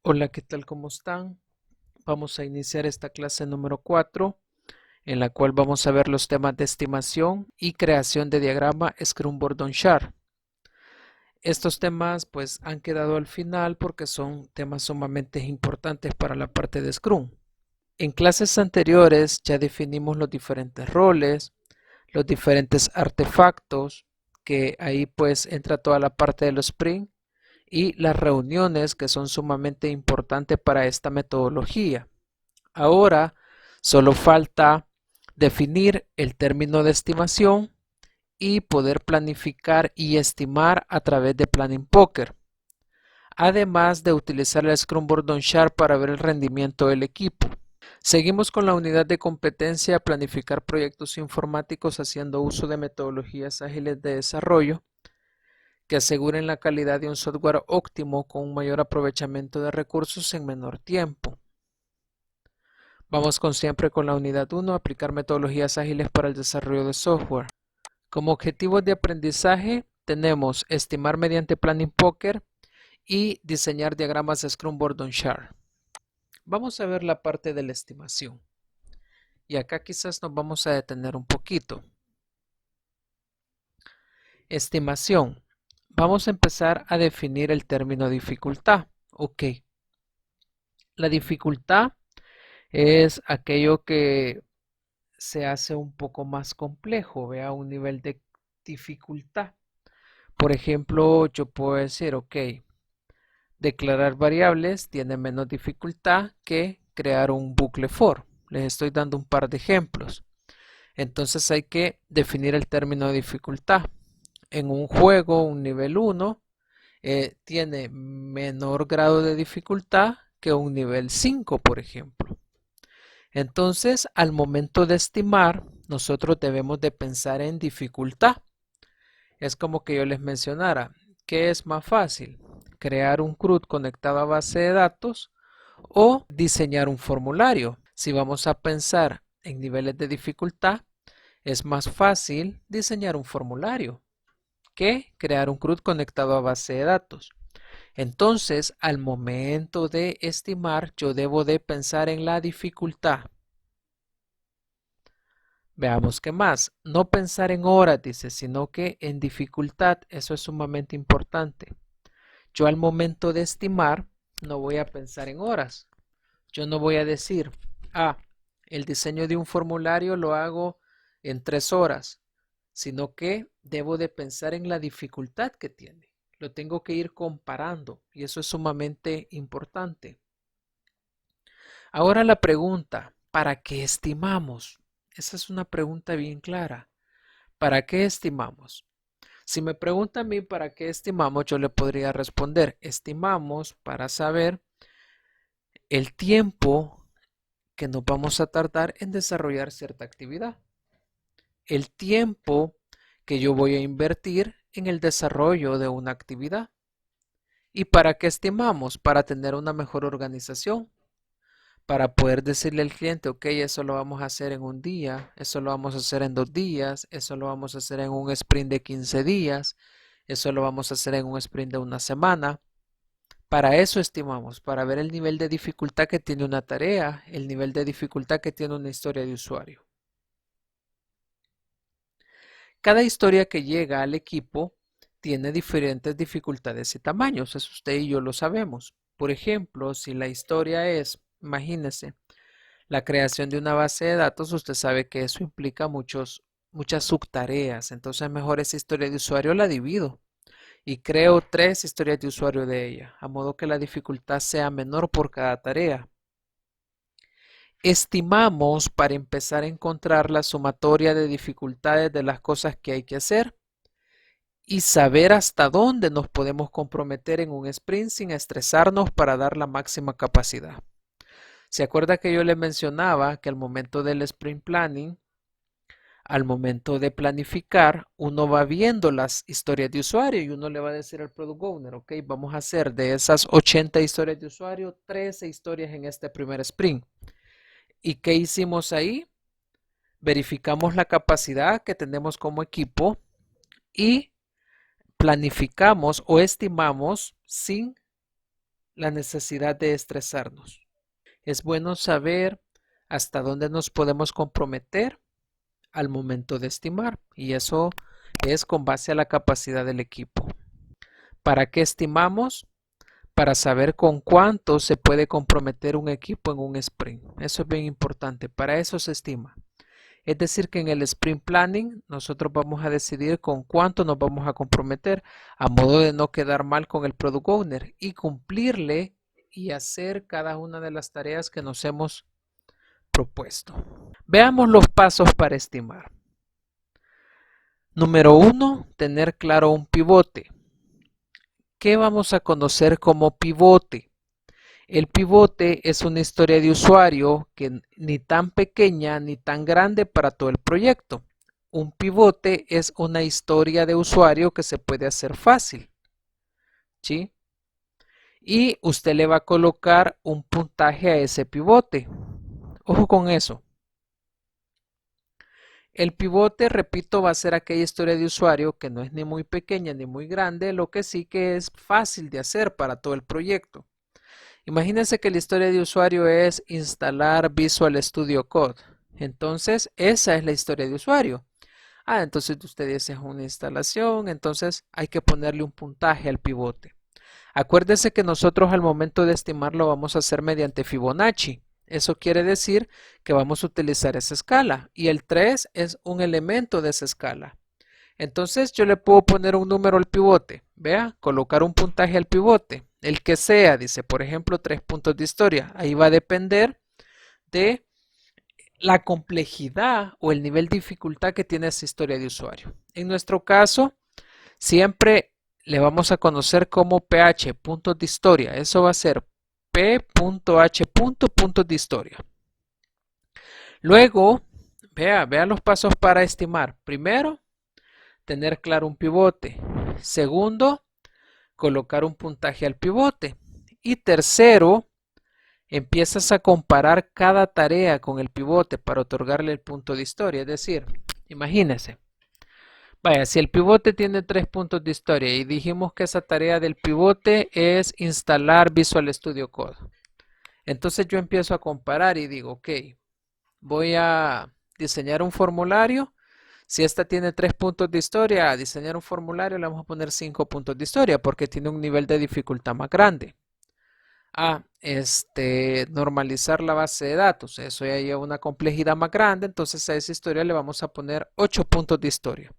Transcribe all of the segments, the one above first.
Hola, ¿qué tal? ¿Cómo están? Vamos a iniciar esta clase número 4, en la cual vamos a ver los temas de estimación y creación de diagrama Scrum-Gordon-Chart. Estos temas pues han quedado al final porque son temas sumamente importantes para la parte de Scrum. En clases anteriores ya definimos los diferentes roles, los diferentes artefactos, que ahí pues entra toda la parte de los sprint y las reuniones que son sumamente importantes para esta metodología. Ahora solo falta definir el término de estimación y poder planificar y estimar a través de Planning Poker, además de utilizar el Scrum-Gordon Chart para ver el rendimiento del equipo. Seguimos con la unidad de competencia planificar proyectos informáticos haciendo uso de metodologías ágiles de desarrollo que aseguren la calidad de un software óptimo con un mayor aprovechamiento de recursos en menor tiempo. Vamos siempre con la unidad 1, aplicar metodologías ágiles para el desarrollo de software. Como objetivos de aprendizaje tenemos estimar mediante Planning Poker y diseñar diagramas de Scrum-Gordon Chart. Vamos a ver la parte de la estimación. Y acá quizás nos vamos a detener un poquito. Estimación. Vamos a empezar a definir el término dificultad. Ok. La dificultad es aquello que se hace un poco más complejo, vea un nivel de dificultad. Por ejemplo, yo puedo decir, ok, declarar variables tiene menos dificultad que crear un bucle for. Les estoy dando un par de ejemplos. Entonces hay que definir el término de dificultad. En un juego, un nivel 1 tiene menor grado de dificultad que un nivel 5, por ejemplo. Entonces, al momento de estimar, nosotros debemos de pensar en dificultad. Es como que yo les mencionara, ¿qué es más fácil? ¿Crear un CRUD conectado a base de datos o diseñar un formulario? Si vamos a pensar en niveles de dificultad, es más fácil diseñar un formulario que crear un CRUD conectado a base de datos. Entonces, al momento de estimar, yo debo de pensar en la dificultad. Veamos qué más. No pensar en horas, dice, sino que en dificultad. Eso es sumamente importante. Yo al momento de estimar no voy a pensar en horas. Yo no voy a decir, el diseño de un formulario lo hago en 3 horas, sino que debo de pensar en la dificultad que tiene. Lo tengo que ir comparando y eso es sumamente importante. Ahora la pregunta, ¿para qué estimamos? Esa es una pregunta bien clara. ¿Para qué estimamos? Si me pregunta a mí para qué estimamos, yo le podría responder, estimamos para saber el tiempo que nos vamos a tardar en desarrollar cierta actividad. El tiempo que yo voy a invertir en el desarrollo de una actividad. ¿Y para qué estimamos? Para tener una mejor organización, para poder decirle al cliente, ok, eso lo vamos a hacer en un día, eso lo vamos a hacer en 2 días, eso lo vamos a hacer en un sprint de 15 días, eso lo vamos a hacer en un sprint de una semana. Para eso estimamos, para ver el nivel de dificultad que tiene una tarea, el nivel de dificultad que tiene una historia de usuario. Cada historia que llega al equipo tiene diferentes dificultades y tamaños, eso usted y yo lo sabemos. Por ejemplo, si la historia es, imagínese, la creación de una base de datos, usted sabe que eso implica muchas subtareas. Entonces, mejor esa historia de usuario la divido y creo 3 historias de usuario de ella, a modo que la dificultad sea menor por cada tarea. Estimamos para empezar a encontrar la sumatoria de dificultades de las cosas que hay que hacer y saber hasta dónde nos podemos comprometer en un sprint sin estresarnos para dar la máxima capacidad. ¿Se acuerda que yo le mencionaba que al momento del sprint planning, al momento de planificar, uno va viendo las historias de usuario y uno le va a decir al product owner, ok, vamos a hacer de esas 80 historias de usuario, 13 historias en este primer sprint. ¿Y qué hicimos ahí? Verificamos la capacidad que tenemos como equipo y planificamos o estimamos sin la necesidad de estresarnos. Es bueno saber hasta dónde nos podemos comprometer al momento de estimar, y eso es con base a la capacidad del equipo. ¿Para qué estimamos? Para saber con cuánto se puede comprometer un equipo en un sprint. Eso es bien importante. Para eso se estima. Es decir, que en el sprint planning nosotros vamos a decidir con cuánto nos vamos a comprometer a modo de no quedar mal con el product owner y cumplirle y hacer cada una de las tareas que nos hemos propuesto. Veamos los pasos para estimar. Número 1, tener claro un pivote. ¿Qué vamos a conocer como pivote? El pivote es una historia de usuario que ni tan pequeña ni tan grande para todo el proyecto. Un pivote es una historia de usuario que se puede hacer fácil, ¿sí? Y usted le va a colocar un puntaje a ese pivote. Ojo con eso. El pivote, repito, va a ser aquella historia de usuario que no es ni muy pequeña ni muy grande, lo que sí que es fácil de hacer para todo el proyecto. Imagínense que la historia de usuario es instalar Visual Studio Code. Entonces, esa es la historia de usuario. Entonces usted dice es una instalación, entonces hay que ponerle un puntaje al pivote. Acuérdese que nosotros al momento de estimarlo vamos a hacer mediante Fibonacci. Eso quiere decir que vamos a utilizar esa escala y el 3 es un elemento de esa escala. Entonces yo le puedo poner un número al pivote, vea, colocar un puntaje al pivote, el que sea, dice, por ejemplo, 3 puntos de historia. Ahí va a depender de la complejidad o el nivel de dificultad que tiene esa historia de usuario. En nuestro caso, siempre le vamos a conocer como ph, puntos de historia. Eso va a ser p.h, puntos de historia. Luego, vea los pasos para estimar. Primero, tener claro un pivote. Segundo, colocar un puntaje al pivote. Y tercero, empiezas a comparar cada tarea con el pivote para otorgarle el punto de historia. Es decir, imagínense. Vaya, si el pivote tiene 3 puntos de historia y dijimos que esa tarea del pivote es instalar Visual Studio Code. Entonces yo empiezo a comparar y digo, ok, voy a diseñar un formulario. Si esta tiene 3 puntos de historia, a diseñar un formulario le vamos a poner 5 puntos de historia porque tiene un nivel de dificultad más grande. Normalizar la base de datos. Eso ya lleva una complejidad más grande, entonces a esa historia le vamos a poner 8 puntos de historia.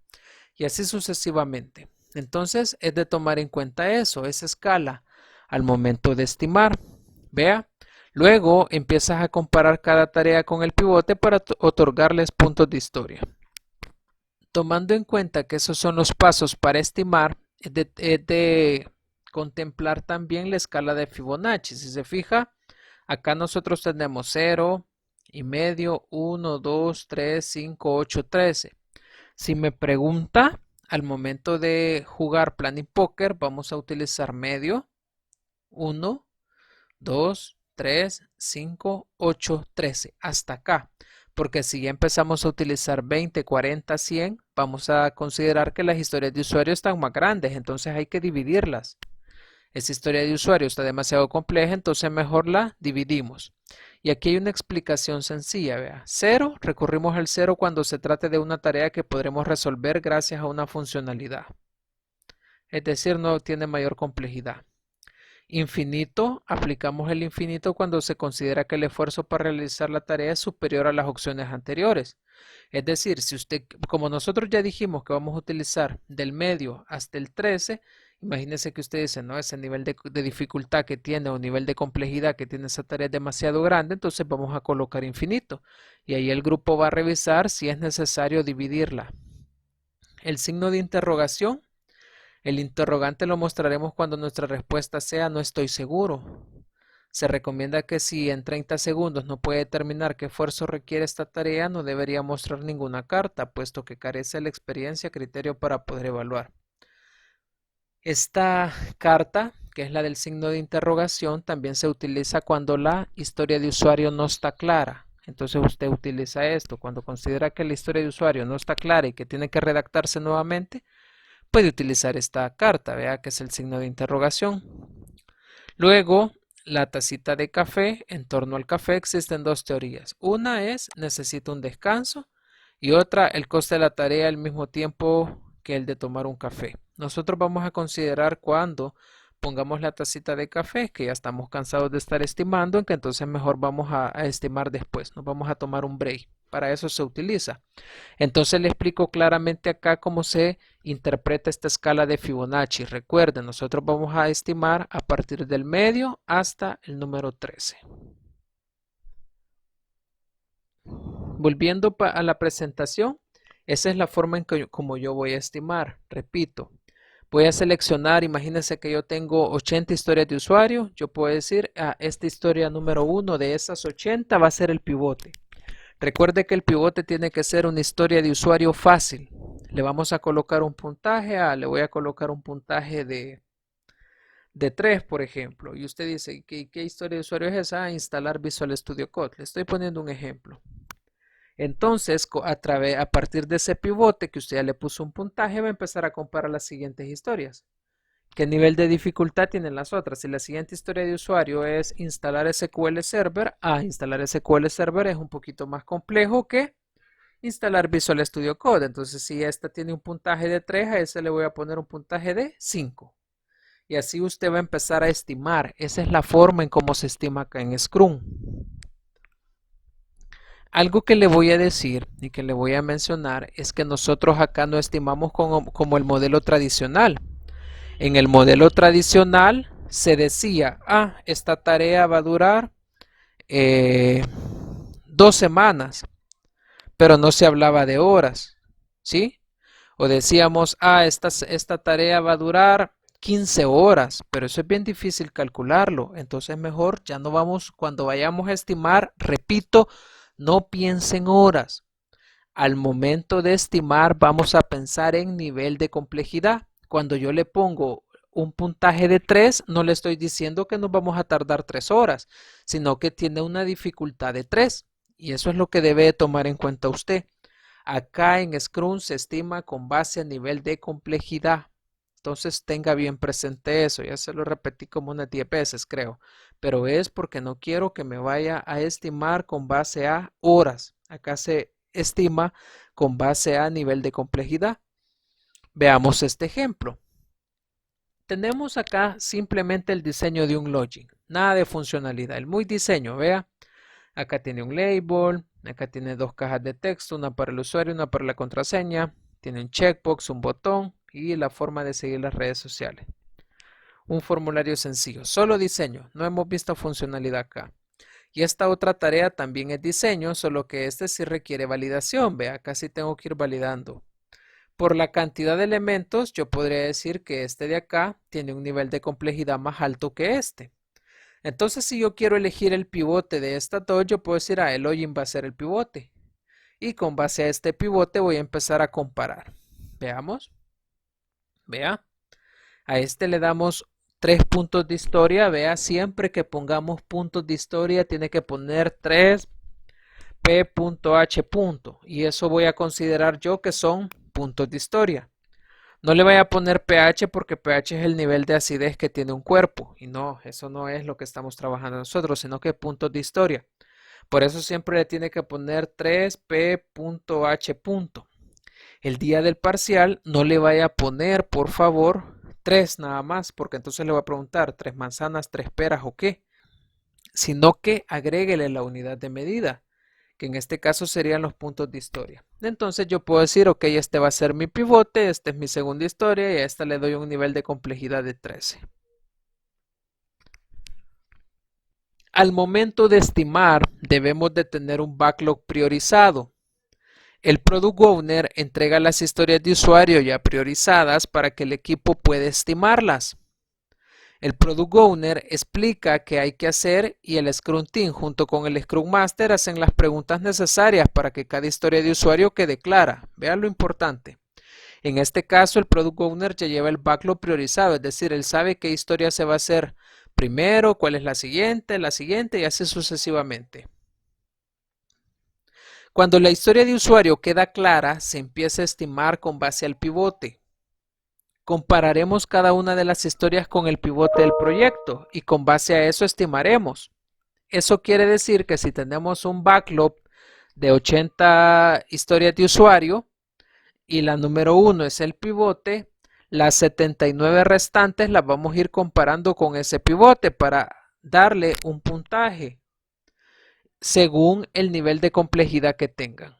Y así sucesivamente. Entonces es de tomar en cuenta eso, esa escala al momento de estimar. Vea. Luego empiezas a comparar cada tarea con el pivote para otorgarles puntos de historia. Tomando en cuenta que esos son los pasos para estimar, es de contemplar también la escala de Fibonacci. Si se fija, acá nosotros tenemos 0, y medio, 1, 2, 3, 5, 8, 13. Si me pregunta, al momento de jugar Planning Poker, vamos a utilizar medio, 1, 2, 3, 5, 8, 13, hasta acá. Porque si ya empezamos a utilizar 20, 40, 100, vamos a considerar que las historias de usuario están más grandes, entonces hay que dividirlas. Esa historia de usuario está demasiado compleja, entonces mejor la dividimos. Y aquí hay una explicación sencilla, vea. 0, recurrimos al 0 cuando se trate de una tarea que podremos resolver gracias a una funcionalidad. Es decir, no tiene mayor complejidad. Infinito, aplicamos el infinito cuando se considera que el esfuerzo para realizar la tarea es superior a las opciones anteriores. Es decir, si usted, como nosotros ya dijimos que vamos a utilizar del medio hasta el 13, imagínese que usted dice, no, ese nivel de dificultad que tiene o nivel de complejidad que tiene esa tarea es demasiado grande, entonces vamos a colocar infinito. Y ahí el grupo va a revisar si es necesario dividirla. El signo de interrogación. El interrogante lo mostraremos cuando nuestra respuesta sea no estoy seguro. Se recomienda que si en 30 segundos no puede determinar qué esfuerzo requiere esta tarea, no debería mostrar ninguna carta, puesto que carece de la experiencia criterio para poder evaluar. Esta carta, que es la del signo de interrogación, también se utiliza cuando la historia de usuario no está clara. Entonces usted utiliza esto. Cuando considera que la historia de usuario no está clara y que tiene que redactarse nuevamente, puede utilizar esta carta, vea que es el signo de interrogación. Luego, la tacita de café. En torno al café existen dos teorías. Una es necesito un descanso y otra el coste de la tarea al mismo tiempo que el de tomar un café. Nosotros vamos a considerar cuando pongamos la tacita de café, que ya estamos cansados de estar estimando, en que entonces mejor vamos a estimar después. Nos vamos a tomar un break. Para eso se utiliza. Entonces le explico claramente acá cómo se interpreta esta escala de Fibonacci. Recuerden, nosotros vamos a estimar a partir del medio hasta el número 13. Volviendo a la presentación, esa es la forma en que como yo voy a estimar. Repito, voy a seleccionar, imagínense que yo tengo 80 historias de usuario. Yo puedo decir, esta historia número 1 de esas 80 va a ser el pivote. Recuerde que el pivote tiene que ser una historia de usuario fácil. Le vamos a colocar un puntaje, le voy a colocar un puntaje de 3, por ejemplo. Y usted dice, ¿qué historia de usuario es esa? Instalar Visual Studio Code. Le estoy poniendo un ejemplo. Entonces, a partir de ese pivote que usted ya le puso un puntaje, va a empezar a comparar las siguientes historias. ¿Qué nivel de dificultad tienen las otras? Si la siguiente historia de usuario es instalar SQL Server, instalar SQL Server es un poquito más complejo que instalar Visual Studio Code. Entonces, si esta tiene un puntaje de 3, a ese le voy a poner un puntaje de 5. Y así usted va a empezar a estimar. Esa es la forma en cómo se estima acá en Scrum. Algo que le voy a decir y que le voy a mencionar es que nosotros acá no estimamos como el modelo tradicional. En el modelo tradicional se decía, esta tarea va a durar 2 semanas, pero no se hablaba de horas, ¿sí? O decíamos, esta tarea va a durar 15 horas, pero eso es bien difícil calcularlo. Entonces mejor ya no vamos, cuando vayamos a estimar, repito, no piensen horas. Al momento de estimar vamos a pensar en nivel de complejidad. Cuando yo le pongo un puntaje de 3, no le estoy diciendo que nos vamos a tardar 3 horas, sino que tiene una dificultad de 3. Y eso es lo que debe tomar en cuenta usted. Acá en Scrum se estima con base a nivel de complejidad. Entonces tenga bien presente eso. Ya se lo repetí como unas 10 veces, creo. Pero es porque no quiero que me vaya a estimar con base a horas. Acá se estima con base a nivel de complejidad. Veamos este ejemplo. Tenemos acá simplemente el diseño de un login. Nada de funcionalidad. El muy diseño, vea. Acá tiene un label, acá tiene 2 cajas de texto, una para el usuario, una para la contraseña. Tiene un checkbox, un botón y la forma de seguir las redes sociales. Un formulario sencillo, solo diseño, no hemos visto funcionalidad acá. Y esta otra tarea también es diseño, solo que este sí requiere validación. Vea, acá sí tengo que ir validando. Por la cantidad de elementos, yo podría decir que este de acá tiene un nivel de complejidad más alto que este. Entonces, si yo quiero elegir el pivote de estas dos, yo puedo decir, el login va a ser el pivote. Y con base a este pivote voy a empezar a comparar. Veamos. Vea. A este le damos 3 puntos de historia. Vea, siempre que pongamos puntos de historia, tiene que poner 3 p.h. Y eso voy a considerar yo que son puntos de historia. No le vaya a poner pH porque pH es el nivel de acidez que tiene un cuerpo. Y no, eso no es lo que estamos trabajando nosotros, sino que puntos de historia. Por eso siempre le tiene que poner 3p.h. El día del parcial no le vaya a poner, por favor, 3 nada más, porque entonces le va a preguntar 3 manzanas, 3 peras o qué. Sino que agréguele la unidad de medida, que en este caso serían los puntos de historia. Entonces yo puedo decir, ok, este va a ser mi pivote, esta es mi segunda historia y a esta le doy un nivel de complejidad de 13. Al momento de estimar, debemos de tener un backlog priorizado. El Product Owner entrega las historias de usuario ya priorizadas para que el equipo pueda estimarlas. El Product Owner explica qué hay que hacer y el Scrum Team junto con el Scrum Master hacen las preguntas necesarias para que cada historia de usuario quede clara. Vean lo importante. En este caso, el Product Owner ya lleva el backlog priorizado, es decir, él sabe qué historia se va a hacer primero, cuál es la siguiente y así sucesivamente. Cuando la historia de usuario queda clara, se empieza a estimar con base al pivote. Compararemos cada una de las historias con el pivote del proyecto y con base a eso estimaremos. Eso quiere decir que si tenemos un backlog de 80 historias de usuario y la número 1 es el pivote, las 79 restantes las vamos a ir comparando con ese pivote para darle un puntaje según el nivel de complejidad que tengan.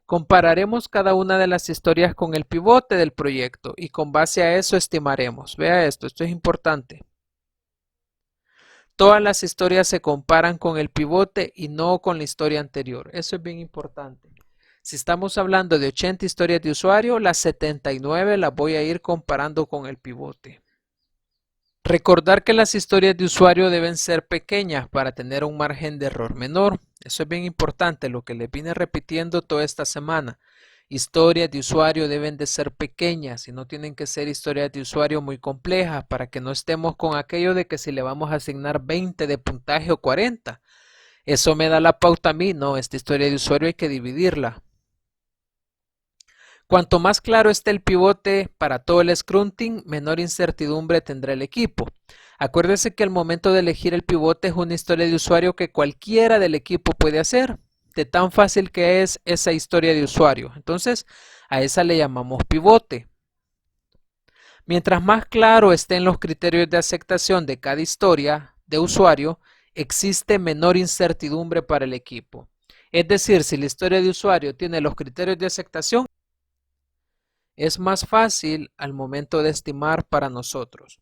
Compararemos cada una de las historias con el pivote del proyecto y con base a eso estimaremos. Vea esto es importante. Todas las historias se comparan con el pivote y no con la historia anterior. Eso es bien importante. Si estamos hablando de 80 historias de usuario, las 79 las voy a ir comparando con el pivote. Recordar que las historias de usuario deben ser pequeñas para tener un margen de error menor. Eso es bien importante, lo que les vine repitiendo toda esta semana. Historias de usuario deben de ser pequeñas y no tienen que ser historias de usuario muy complejas para que no estemos con aquello de que si le vamos a asignar 20 de puntaje o 40. Eso me da la pauta a mí, no, esta historia de usuario hay que dividirla. Cuanto más claro esté el pivote para todo el scrunting, menor incertidumbre tendrá el equipo. Acuérdese que al momento de elegir el pivote es una historia de usuario que cualquiera del equipo puede hacer, de tan fácil que es esa historia de usuario. Entonces, a esa le llamamos pivote. Mientras más claro estén los criterios de aceptación de cada historia de usuario, existe menor incertidumbre para el equipo. Es decir, si la historia de usuario tiene los criterios de aceptación, es más fácil al momento de estimar para nosotros.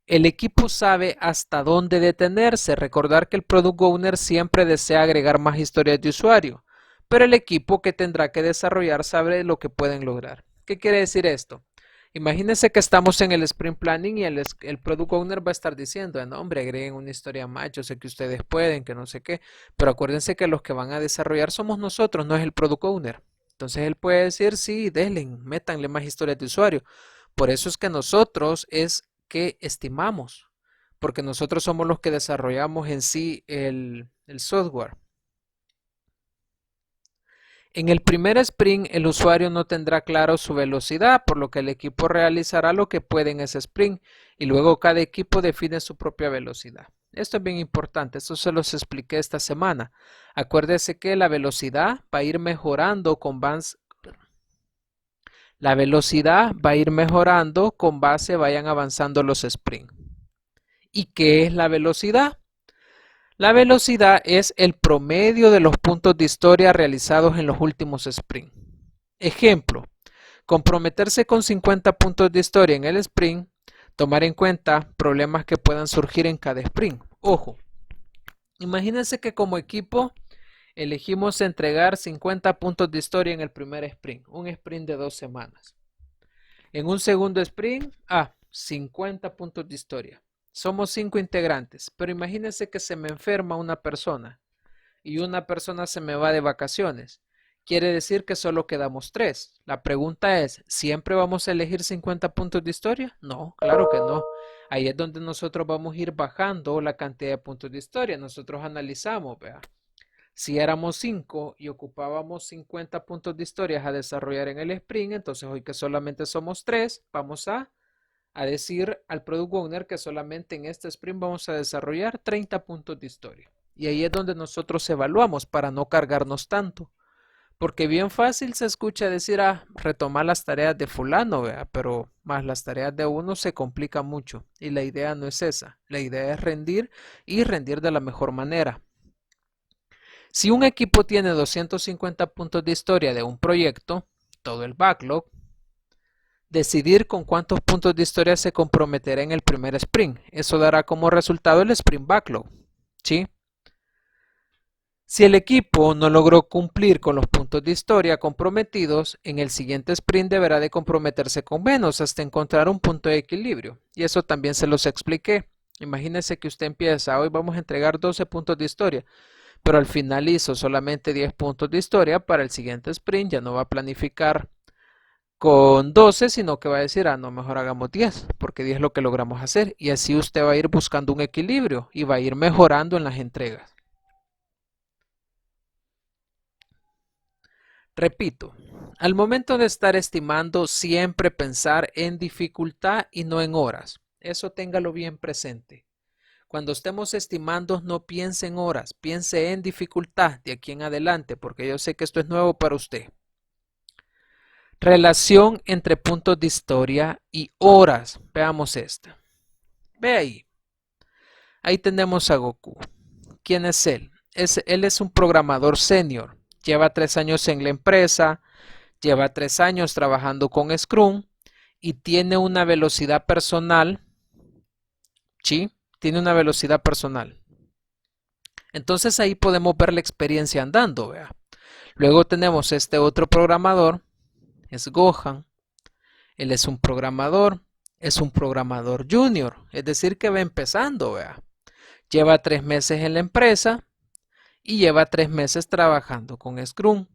El equipo sabe hasta dónde detenerse. Recordar que el Product Owner siempre desea agregar más historias de usuario, pero el equipo que tendrá que desarrollar sabe lo que pueden lograr. ¿Qué quiere decir esto? Imagínense que estamos en el Sprint Planning y el Product Owner va a estar diciendo, no hombre, agreguen una historia más, yo sé que ustedes pueden, que no sé qué, pero acuérdense que los que van a desarrollar somos nosotros, no es el Product Owner. Entonces él puede decir, sí, denle, métanle más historias de usuario. Por eso es que nosotros es que estimamos, porque nosotros somos los que desarrollamos en sí el software. En el primer sprint, el usuario no tendrá claro su velocidad, por lo que el equipo realizará lo que puede en ese sprint y luego cada equipo define su propia velocidad. Esto es bien importante, esto se los expliqué esta semana. Acuérdese que la velocidad va a ir mejorando con base vayan avanzando los sprints. ¿Y qué es la velocidad? La velocidad es el promedio de los puntos de historia realizados en los últimos sprints. Ejemplo, comprometerse con 50 puntos de historia en el sprint, tomar en cuenta problemas que puedan surgir en cada sprint. Ojo, imagínense que como equipo elegimos entregar 50 puntos de historia en el primer sprint, un sprint de 2 semanas. En un segundo sprint, 50 puntos de historia. Somos 5 integrantes, pero imagínense que se me enferma una persona y una persona se me va de vacaciones. Quiere decir que solo quedamos 3. La pregunta es, ¿siempre vamos a elegir 50 puntos de historia? No, claro que no. Ahí es donde nosotros vamos a ir bajando la cantidad de puntos de historia. Nosotros analizamos, vea. Si éramos 5 y ocupábamos 50 puntos de historia a desarrollar en el sprint, entonces hoy que solamente somos 3, vamos a decir al Product Owner que solamente en este sprint vamos a desarrollar 30 puntos de historia. Y ahí es donde nosotros evaluamos para no cargarnos tanto. Porque bien fácil se escucha decir, retomar las tareas de fulano, ¿vea? Pero más las tareas de uno se complica mucho. Y la idea no es esa. La idea es rendir y rendir de la mejor manera. Si un equipo tiene 250 puntos de historia de un proyecto, todo el backlog, decidir con cuántos puntos de historia se comprometerá en el primer sprint. Eso dará como resultado el sprint backlog. ¿Sí? Si el equipo no logró cumplir con los puntos de historia comprometidos, en el siguiente sprint deberá de comprometerse con menos hasta encontrar un punto de equilibrio. Y eso también se los expliqué. Imagínese que usted empieza, hoy vamos a entregar 12 puntos de historia, pero al final hizo solamente 10 puntos de historia. Para el siguiente sprint ya no va a planificar con 12, sino que va a decir, no, mejor hagamos 10, porque 10 es lo que logramos hacer. Y así usted va a ir buscando un equilibrio y va a ir mejorando en las entregas. Repito, al momento de estar estimando, siempre pensar en dificultad y no en horas. Eso téngalo bien presente. Cuando estemos estimando, no piense en horas, piense en dificultad de aquí en adelante, porque yo sé que esto es nuevo para usted. Relación entre puntos de historia y horas. Veamos esta. Ve ahí. Ahí tenemos a Goku. ¿Quién es él? Él es un programador senior. Lleva 3 años en la empresa, lleva 3 años trabajando con Scrum y tiene una velocidad personal. ¿Sí? Tiene una velocidad personal. Entonces ahí podemos ver la experiencia andando, vea. Luego tenemos este otro programador, es Gohan. Él es un programador junior, es decir que va empezando, vea. Lleva 3 meses en la empresa y lleva 3 meses trabajando con Scrum.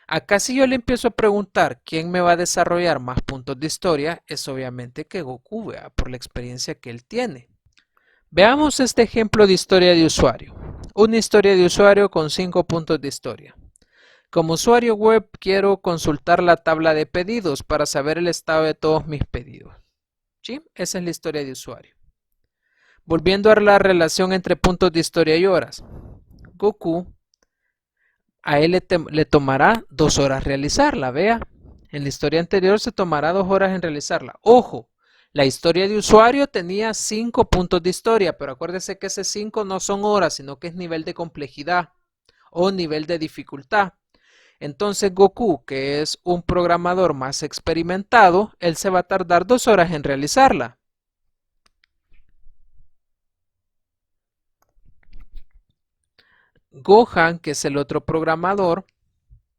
Acá si yo le empiezo a preguntar quién me va a desarrollar más puntos de historia, es obviamente que Goku, vea, por la experiencia que él tiene. Veamos este ejemplo de historia de usuario. Una historia de usuario con 5 puntos de historia. Como usuario web quiero consultar la tabla de pedidos para saber el estado de todos mis pedidos. ¿Sí? Esa es la historia de usuario. Volviendo a la relación entre puntos de historia y horas. Goku, a él le tomará 2 horas realizarla, vea. En la historia anterior se tomará 2 horas en realizarla. Ojo, la historia de usuario tenía 5 puntos de historia, pero acuérdese que ese 5 no son horas, sino que es nivel de complejidad o nivel de dificultad. Entonces Goku, que es un programador más experimentado, él se va a tardar 2 horas en realizarla. Gohan, que es el otro programador,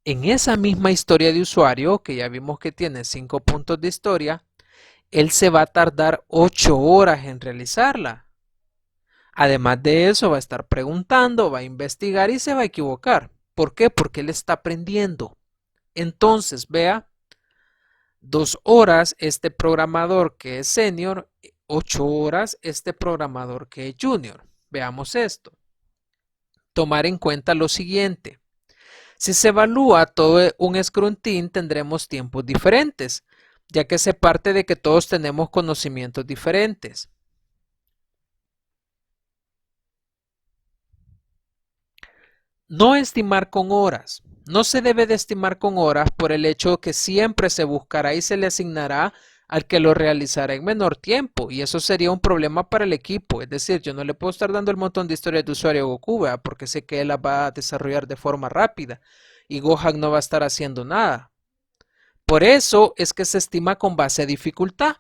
en esa misma historia de usuario, que ya vimos que tiene 5 puntos de historia, él se va a tardar 8 horas en realizarla. Además de eso, va a estar preguntando, va a investigar y se va a equivocar. ¿Por qué? Porque él está aprendiendo. Entonces, vea, 2 horas este programador que es senior, 8 horas este programador que es junior. Veamos esto. Tomar en cuenta lo siguiente. Si se evalúa todo un Scrum Team, tendremos tiempos diferentes, ya que se parte de que todos tenemos conocimientos diferentes. No estimar con horas. No se debe de estimar con horas por el hecho que siempre se buscará y se le asignará al que lo realizará en menor tiempo, y eso sería un problema para el equipo. Es decir, yo no le puedo estar dando el montón de historias de usuario a Goku, ¿verdad? Porque sé que él las va a desarrollar de forma rápida y Gohan no va a estar haciendo nada. Por eso es que se estima con base a dificultad.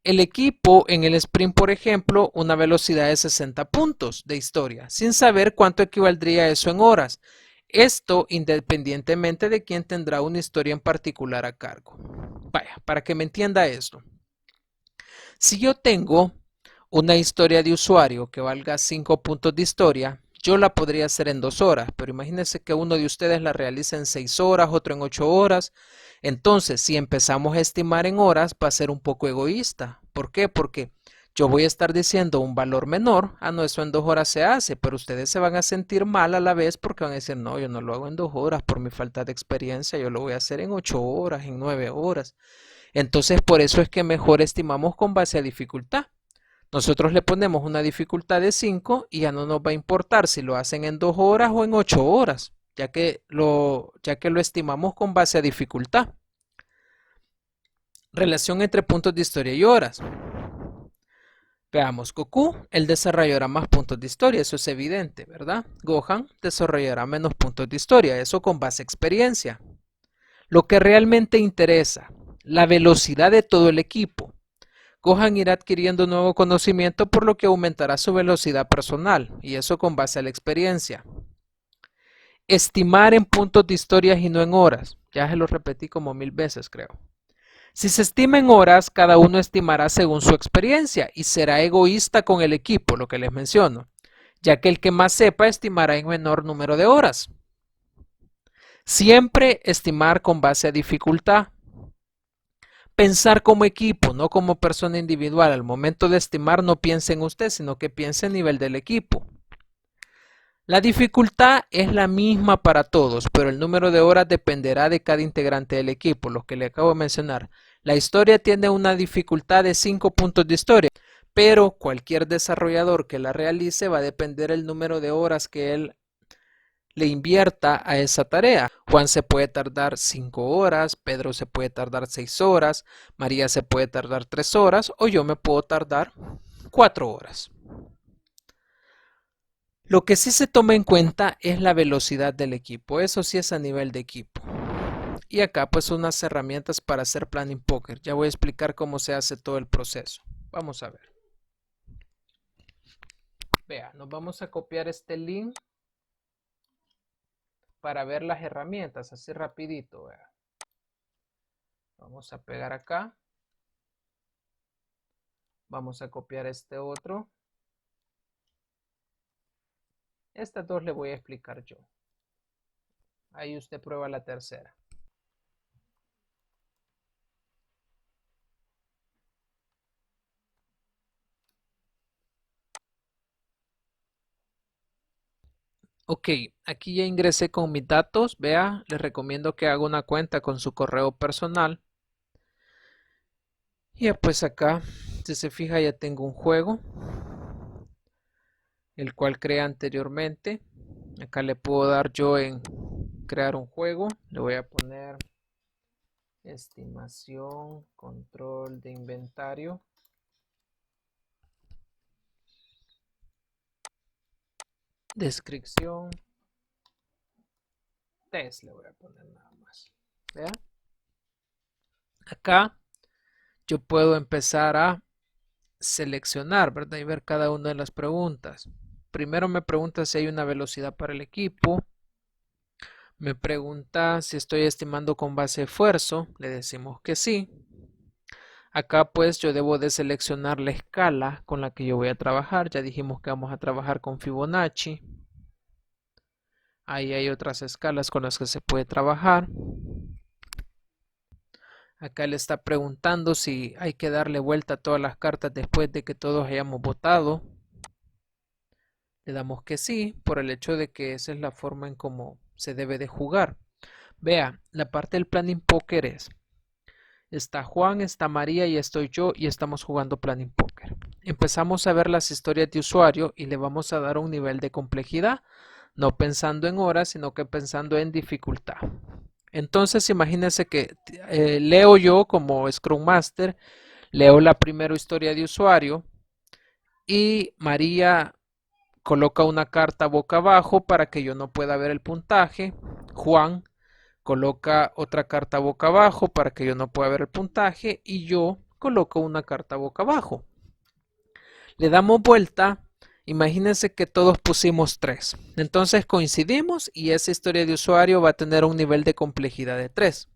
El equipo en el sprint, por ejemplo, una velocidad de 60 puntos de historia, sin saber cuánto equivaldría eso en horas. Esto independientemente de quién tendrá una historia en particular a cargo. Vaya, para que me entienda esto. Si yo tengo una historia de usuario que valga 5 puntos de historia, yo la podría hacer en 2 horas, pero imagínense que uno de ustedes la realiza en 6 horas, otro en 8 horas. Entonces, si empezamos a estimar en horas, va a ser un poco egoísta. ¿Por qué? Porque yo voy a estar diciendo un valor menor, no, eso en 2 horas se hace, pero ustedes se van a sentir mal a la vez porque van a decir, no, yo no lo hago en 2 horas por mi falta de experiencia, yo lo voy a hacer en 8 horas, en 9 horas. Entonces, por eso es que mejor estimamos con base a dificultad. Nosotros le ponemos una dificultad de 5 y ya no nos va a importar si lo hacen en 2 horas o en 8 horas, ya que lo estimamos con base a dificultad. Relación entre puntos de historia y horas. Veamos, Goku, él desarrollará más puntos de historia, eso es evidente, ¿verdad? Gohan desarrollará menos puntos de historia, eso con base a experiencia. Lo que realmente interesa, la velocidad de todo el equipo. Gohan irá adquiriendo nuevo conocimiento por lo que aumentará su velocidad personal, y eso con base a la experiencia. Estimar en puntos de historia y no en horas. Ya se lo repetí como 1000 veces, creo. Si se estima en horas, cada uno estimará según su experiencia y será egoísta con el equipo, lo que les menciono, ya que el que más sepa estimará en menor número de horas. Siempre estimar con base a dificultad. Pensar como equipo, no como persona individual. Al momento de estimar no piense en usted, sino que piense a nivel del equipo. La dificultad es la misma para todos, pero el número de horas dependerá de cada integrante del equipo, lo que le acabo de mencionar. La historia tiene una dificultad de 5 puntos de historia, pero cualquier desarrollador que la realice va a depender del número de horas que él le invierta a esa tarea. Juan se puede tardar 5 horas, Pedro se puede tardar 6 horas, María se puede tardar 3 horas o yo me puedo tardar 4 horas. Lo que sí se toma en cuenta es la velocidad del equipo, eso sí es a nivel de equipo. Y acá pues unas herramientas para hacer Planning Poker. Ya voy a explicar cómo se hace todo el proceso. Vamos a ver. Vea, nos vamos a copiar este link para ver las herramientas, así rapidito. Vea. Vamos a pegar acá. Vamos a copiar este otro. Estas dos le voy a explicar yo. Ahí usted prueba la tercera. Ok, aquí ya ingresé con mis datos. Vea, les recomiendo que haga una cuenta con su correo personal. Y pues acá, si se fija, ya tengo un juego, el cual creé anteriormente. Acá le puedo dar yo en crear un juego. Le voy a poner estimación, control de inventario. Descripción. Test le voy a poner nada más. ¿Vea? Acá yo puedo empezar a seleccionar, ¿verdad? Y ver cada una de las preguntas. Primero me pregunta si hay una velocidad para el equipo. Me pregunta si estoy estimando con base de esfuerzo. Le decimos que sí. Acá pues yo debo de seleccionar la escala con la que yo voy a trabajar. Ya dijimos que vamos a trabajar con Fibonacci. Ahí hay otras escalas con las que se puede trabajar. Acá le está preguntando si hay que darle vuelta a todas las cartas después de que todos hayamos votado. Le damos que sí, por el hecho de que esa es la forma en cómo se debe de jugar. Vea, la parte del Planning Poker es, está Juan, está María y estoy yo y estamos jugando Planning Poker. Empezamos a ver las historias de usuario y le vamos a dar un nivel de complejidad, no pensando en horas, sino que pensando en dificultad. Entonces imagínense que leo yo como Scrum Master, leo la primera historia de usuario y María coloca una carta boca abajo para que yo no pueda ver el puntaje. Juan coloca otra carta boca abajo para que yo no pueda ver el puntaje y yo coloco una carta boca abajo. Le damos vuelta. Imagínense que todos pusimos 3. Entonces coincidimos y esa historia de usuario va a tener un nivel de complejidad de 3.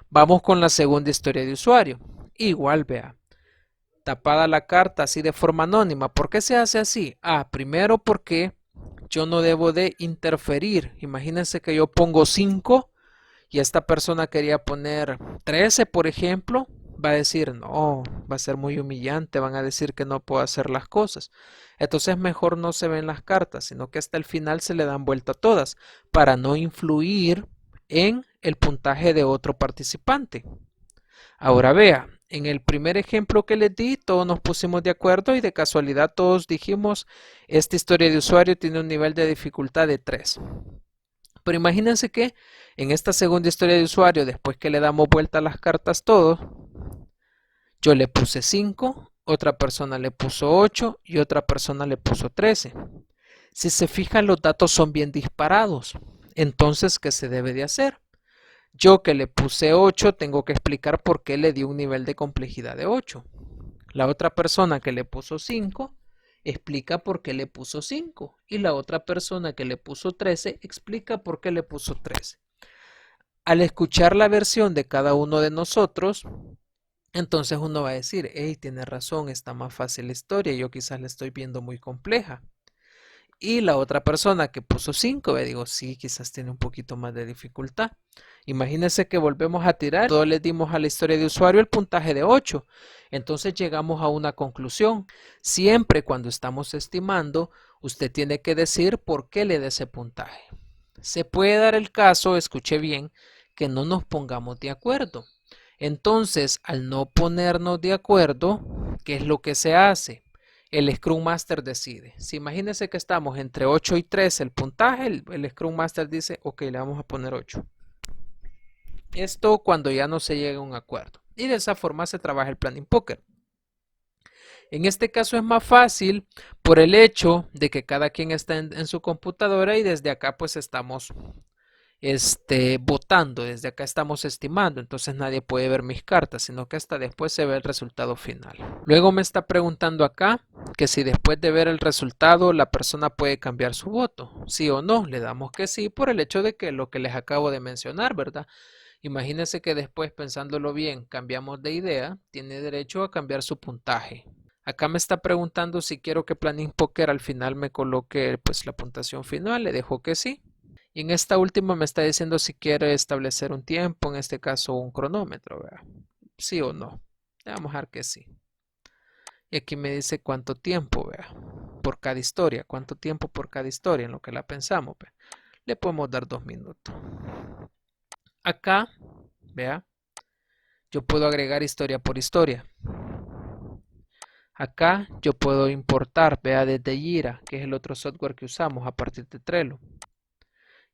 Vamos con la segunda historia de usuario. Igual, vea. Tapada la carta así de forma anónima. ¿Por qué se hace así? Primero porque yo no debo de interferir. Imagínense que yo pongo 5 y esta persona quería poner 13, por ejemplo. Va a decir, no, va a ser muy humillante, van a decir que no puedo hacer las cosas. Entonces mejor no se ven las cartas, sino que hasta el final se le dan vuelta a todas para no influir en el puntaje de otro participante. Ahora vea, en el primer ejemplo que les di, todos nos pusimos de acuerdo y de casualidad todos dijimos, esta historia de usuario tiene un nivel de dificultad de 3. Pero imagínense que en esta segunda historia de usuario, después que le damos vuelta a las cartas todos, yo le puse 5, otra persona le puso 8 y otra persona le puso 13. Si se fijan, los datos son bien disparados. Entonces, ¿qué se debe de hacer? Yo que le puse 8, tengo que explicar por qué le di un nivel de complejidad de 8. La otra persona que le puso 5 explica por qué le puso 5. Y la otra persona que le puso 13 explica por qué le puso 13. Al escuchar la versión de cada uno de nosotros, entonces uno va a decir, hey, tiene razón, está más fácil la historia, yo quizás la estoy viendo muy compleja. Y la otra persona que puso 5, digo, sí, quizás tiene un poquito más de dificultad. Imagínense que volvemos a tirar, todos le dimos a la historia de usuario el puntaje de 8. Entonces llegamos a una conclusión. Siempre cuando estamos estimando, usted tiene que decir por qué le da ese puntaje. Se puede dar el caso, escuche bien, que no nos pongamos de acuerdo. Entonces, al no ponernos de acuerdo, ¿qué es lo que se hace? El Scrum Master decide. Si imagínense que estamos entre 8 y 3 el puntaje, el Scrum Master dice, ok, le vamos a poner 8. Esto cuando ya no se llega a un acuerdo. Y de esa forma se trabaja el Planning Poker. En este caso es más fácil por el hecho de que cada quien está en su computadora y desde acá pues estamos votando, desde acá estamos estimando, entonces nadie puede ver mis cartas, sino que hasta después se ve el resultado final. Luego me está preguntando acá que si después de ver el resultado la persona puede cambiar su voto, sí o no, le damos que sí por el hecho de que lo que les acabo de mencionar, ¿verdad? Imagínense que después, pensándolo bien, cambiamos de idea, tiene derecho a cambiar su puntaje. Acá me está preguntando si quiero que Planning Poker al final me coloque pues la puntuación final, le dejo que sí. Y en esta última me está diciendo si quiere establecer un tiempo, en este caso un cronómetro, ¿verdad? Sí o no. Le vamos a dar que sí. Y aquí me dice cuánto tiempo, vea, por cada historia, cuánto tiempo por cada historia en lo que la pensamos, vea. Le podemos dar 2 minutos. Acá, vea, yo puedo agregar historia por historia. Acá yo puedo importar, vea, desde Jira, que es el otro software que usamos a partir de Trello.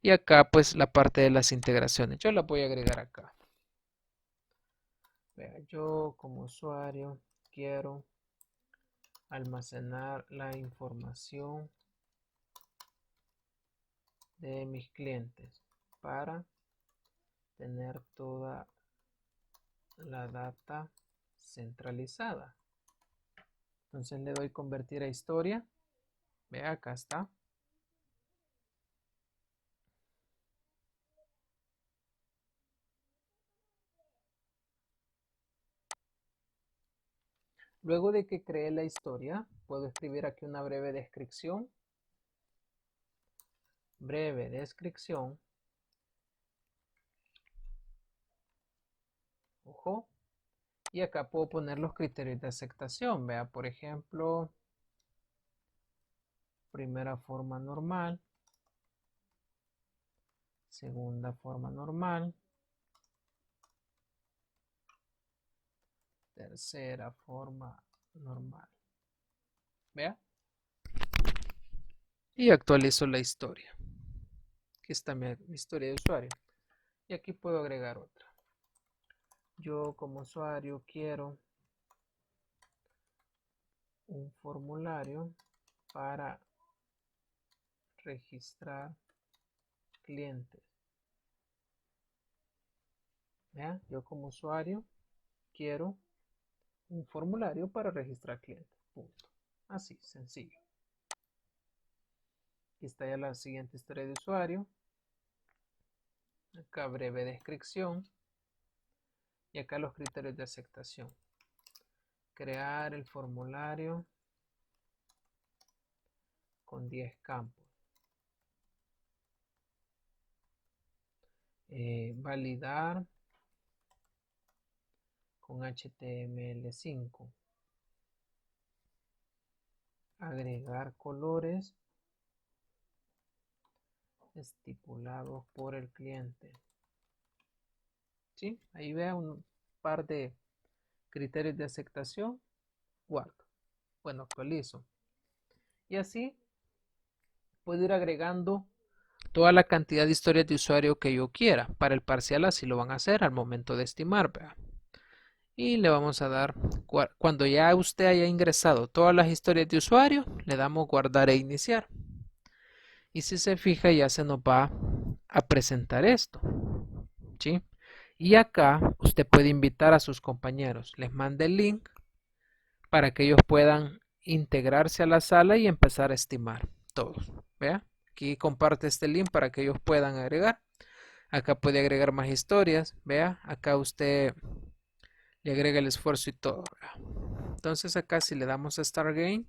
Y acá pues la parte de las integraciones. Yo la voy a agregar acá. Vea, yo como usuario quiero almacenar la información de mis clientes para tener toda la data centralizada. Entonces le doy convertir a historia. Vea, acá está. Luego de que creé la historia, puedo escribir aquí una breve descripción. Breve descripción. Ojo. Y acá puedo poner los criterios de aceptación. Vea, por ejemplo, primera forma normal. Segunda forma normal. Tercera forma normal. Vea. Y actualizo la historia. Aquí está mi historia de usuario. Y aquí puedo agregar otra. Yo como usuario quiero un formulario para registrar clientes. ¿Ya? Yo como usuario quiero un formulario para registrar clientes. Punto. Así, sencillo. Aquí está ya la siguiente historia de usuario. Acá breve descripción. Y acá los criterios de aceptación. Crear el formulario con 10 campos. Validar con HTML5. Agregar colores estipulados por el cliente. ¿Sí? Ahí vea un par de criterios de aceptación. Guardo. Bueno, actualizo. Y así puedo ir agregando toda la cantidad de historias de usuario que yo quiera. Para el parcial así lo van a hacer al momento de estimar. Vea. Y le vamos a dar, cuando ya usted haya ingresado todas las historias de usuario, le damos guardar e iniciar. Y si se fija ya se nos va a presentar esto. ¿Sí? Y acá usted puede invitar a sus compañeros. Les manda el link para que ellos puedan integrarse a la sala y empezar a estimar todos. ¿Vea? Aquí comparte este link para que ellos puedan agregar. Acá puede agregar más historias. Vea, acá usted le agrega el esfuerzo y todo. ¿Vea? Entonces acá si le damos a Start Gained,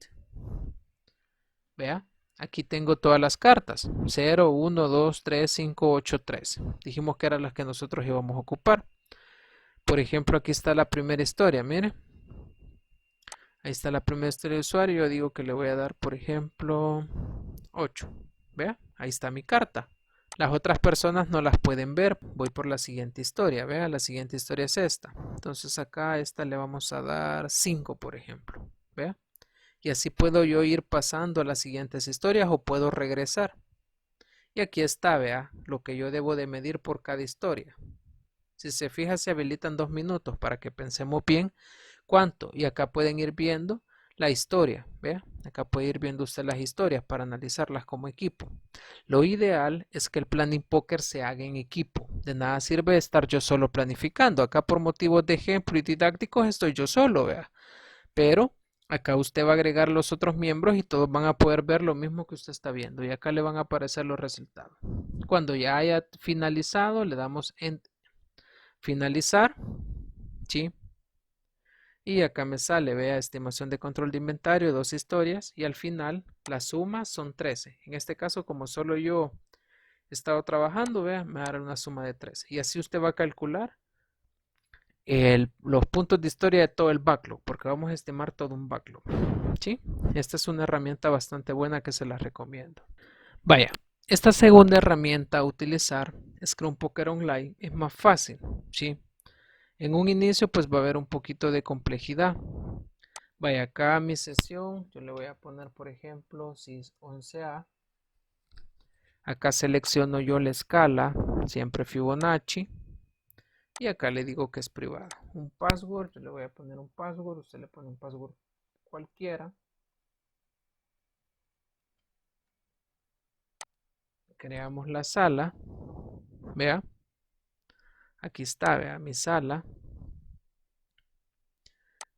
vea, Aquí tengo todas las cartas. 0, 1, 2, 3, 5, 8, 13. Dijimos que eran las que nosotros íbamos a ocupar. Por ejemplo, aquí está la primera historia, mire. Ahí está la primera historia de usuario. Yo digo que le voy a dar, por ejemplo, 8. Vea, ahí está mi carta. Las otras personas no las pueden ver. Voy por la siguiente historia. Vea, la siguiente historia es esta. Entonces acá a esta le vamos a dar 5, por ejemplo. Vea. Y así puedo yo ir pasando a las siguientes historias o puedo regresar. Y aquí está, vea, lo que yo debo de medir por cada historia. Si se fija, se habilitan 2 minutos para que pensemos bien cuánto. Y acá pueden ir viendo la historia, vea. Acá puede ir viendo usted las historias para analizarlas como equipo. Lo ideal es que el planning póker se haga en equipo. De nada sirve estar yo solo planificando. Acá por motivos de ejemplo y didácticos estoy yo solo, vea. Pero acá usted va a agregar los otros miembros y todos van a poder ver lo mismo que usted está viendo. Y acá le van a aparecer los resultados. Cuando ya haya finalizado, le damos en finalizar, ¿sí? Y acá me sale, vea, estimación de control de inventario, 2 historias. Y al final, la suma son 13. En este caso, como solo yo he estado trabajando, vea, me dará una suma de 13. Y así usted va a calcular los puntos de historia de todo el backlog, porque vamos a estimar todo un backlog. ¿Sí? Esta es una herramienta bastante buena que se la recomiendo. Vaya, esta segunda herramienta a utilizar, Scrum Poker Online, es más fácil. ¿Sí? En un inicio pues va a haber un poquito de complejidad. Vaya, acá a mi sesión, yo le voy a poner por ejemplo SIS 11A. Acá selecciono yo la escala, siempre Fibonacci. Y acá le digo que es privada. Un password, yo le voy a poner un password, usted le pone un password cualquiera. Creamos la sala. Vea. Aquí está, vea, mi sala.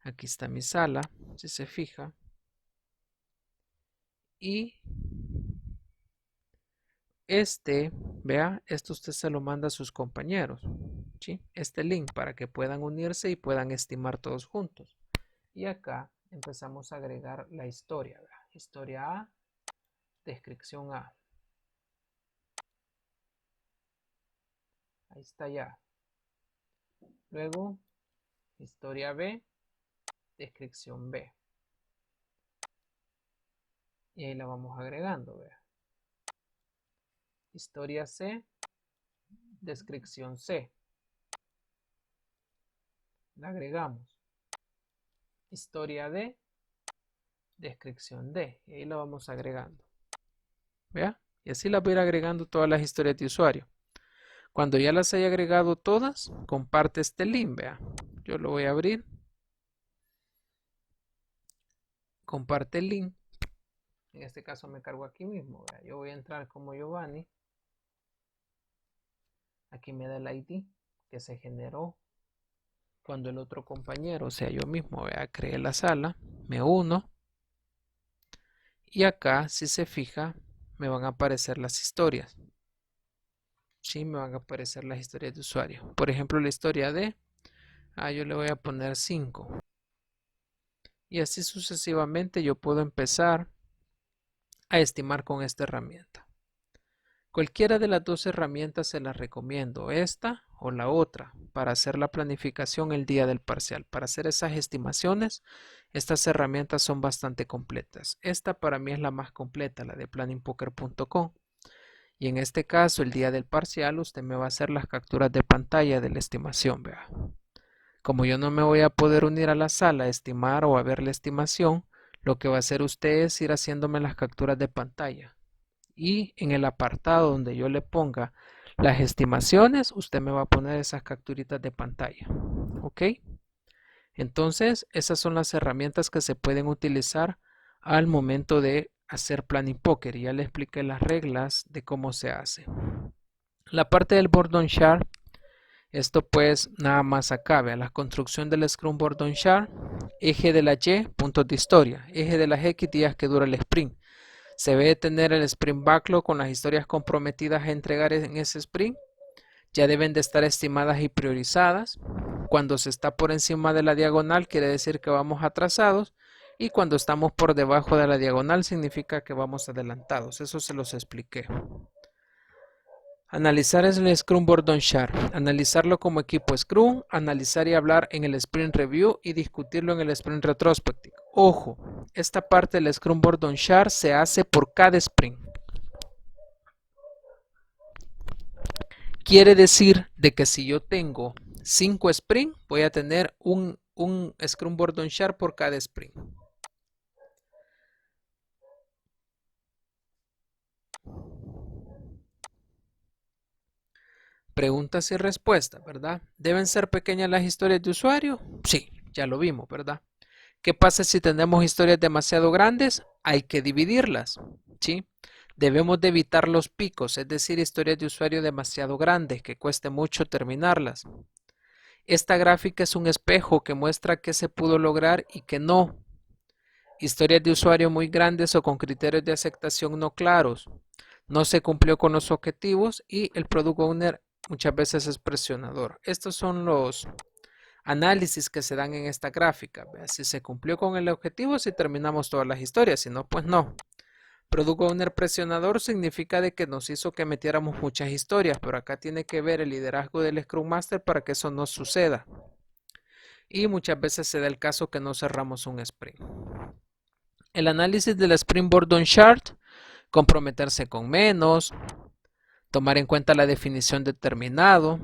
Aquí está mi sala, si se fija. Y vea, esto usted se lo manda a sus compañeros. ¿Sí? Este link para que puedan unirse y puedan estimar todos juntos. Y acá empezamos a agregar la historia. ¿Vea? Historia A, descripción A. Ahí está ya. Luego, historia B, descripción B. Y ahí la vamos agregando, vea. Historia C, descripción C. La agregamos. Historia D, descripción D. Y ahí la vamos agregando. ¿Vea? Y así la voy a ir agregando todas las historias de usuario. Cuando ya las haya agregado todas, comparte este link, vea. Yo lo voy a abrir. Comparte el link. En este caso me cargo aquí mismo, vea. Yo voy a entrar como Giovanni. Aquí me da el ID que se generó cuando el otro compañero, o sea yo mismo, vea, creé la sala, me uno. Y acá, si se fija, me van a aparecer las historias. Sí, me van a aparecer las historias de usuario. Por ejemplo, la historia de, yo le voy a poner 5. Y así sucesivamente yo puedo empezar a estimar con esta herramienta. Cualquiera de las dos herramientas se las recomiendo, esta o la otra, para hacer la planificación el día del parcial. Para hacer esas estimaciones, estas herramientas son bastante completas. Esta para mí es la más completa, la de planningpoker.com. Y en este caso, el día del parcial, usted me va a hacer las capturas de pantalla de la estimación, vea. Como yo no me voy a poder unir a la sala a estimar o a ver la estimación, lo que va a hacer usted es ir haciéndome las capturas de pantalla. Y en el apartado donde yo le ponga las estimaciones, usted me va a poner esas capturitas de pantalla. ¿Ok? Entonces, esas son las herramientas que se pueden utilizar al momento de hacer planning poker. Ya le expliqué las reglas de cómo se hace. La parte del board on chart, esto pues nada más acá, vean la construcción del Scrum board on chart, eje de la Y, puntos de historia, eje de las X, días que dura el sprint. Se debe tener el sprint backlog con las historias comprometidas a entregar en ese sprint. Ya deben de estar estimadas y priorizadas. Cuando se está por encima de la diagonal, quiere decir que vamos atrasados. Y cuando estamos por debajo de la diagonal significa que vamos adelantados. Eso se los expliqué. Analizar es el Scrum Board on Chart. Analizarlo como equipo Scrum, analizar y hablar en el Sprint Review y discutirlo en el Sprint Retrospective. Ojo, esta parte del Scrum Board on Chart se hace por cada sprint. Quiere decir de que si yo tengo 5 sprint, voy a tener un Scrum Board on Chart por cada sprint. Preguntas y respuestas, ¿verdad? ¿Deben ser pequeñas las historias de usuario? Sí, ya lo vimos, ¿verdad? ¿Qué pasa si tenemos historias demasiado grandes? Hay que dividirlas, ¿sí? Debemos de evitar los picos, es decir, historias de usuario demasiado grandes, que cueste mucho terminarlas. Esta gráfica es un espejo que muestra qué se pudo lograr y qué no. Historias de usuario muy grandes o con criterios de aceptación no claros. No se cumplió con los objetivos y el Product Owner muchas veces es presionador. Estos son los análisis que se dan en esta gráfica. Si se cumplió con el objetivo, si terminamos todas las historias, si no, pues no. Product Owner presionador significa de que nos hizo que metiéramos muchas historias, pero acá tiene que ver el liderazgo del Scrum Master para que eso no suceda. Y muchas veces se da el caso que no cerramos un sprint. El análisis del Sprint Board on Chart, comprometerse con menos, tomar en cuenta la definición de terminado.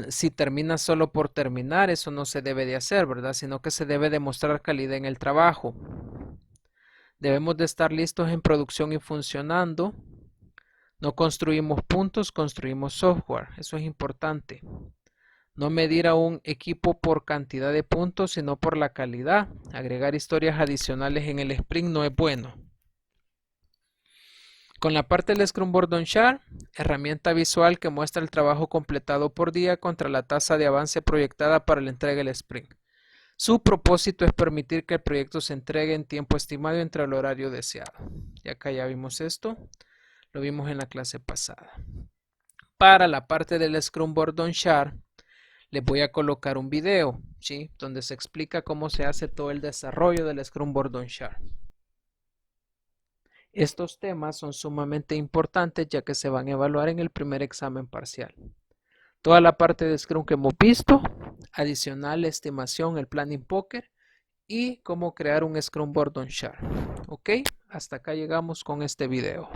Si termina solo por terminar, eso no se debe de hacer, ¿verdad? Sino que se debe demostrar calidad en el trabajo. Debemos de estar listos en producción y funcionando. No construimos puntos, construimos software. Eso es importante. No medir a un equipo por cantidad de puntos, sino por la calidad. Agregar historias adicionales en el sprint no es bueno. Con la parte del Scrum Board on Chart, herramienta visual que muestra el trabajo completado por día contra la tasa de avance proyectada para la entrega del sprint. Su propósito es permitir que el proyecto se entregue en tiempo estimado entre el horario deseado. Y acá ya vimos esto, lo vimos en la clase pasada. Para la parte del Scrum Board on Chart, les voy a colocar un video, ¿sí? Donde se explica cómo se hace todo el desarrollo del Scrum Board on Chart. Estos temas son sumamente importantes ya que se van a evaluar en el primer examen parcial. Toda la parte de Scrum que hemos visto, adicional la estimación, el planning poker y cómo crear un Scrum Board on Chart. Ok, hasta acá llegamos con este video.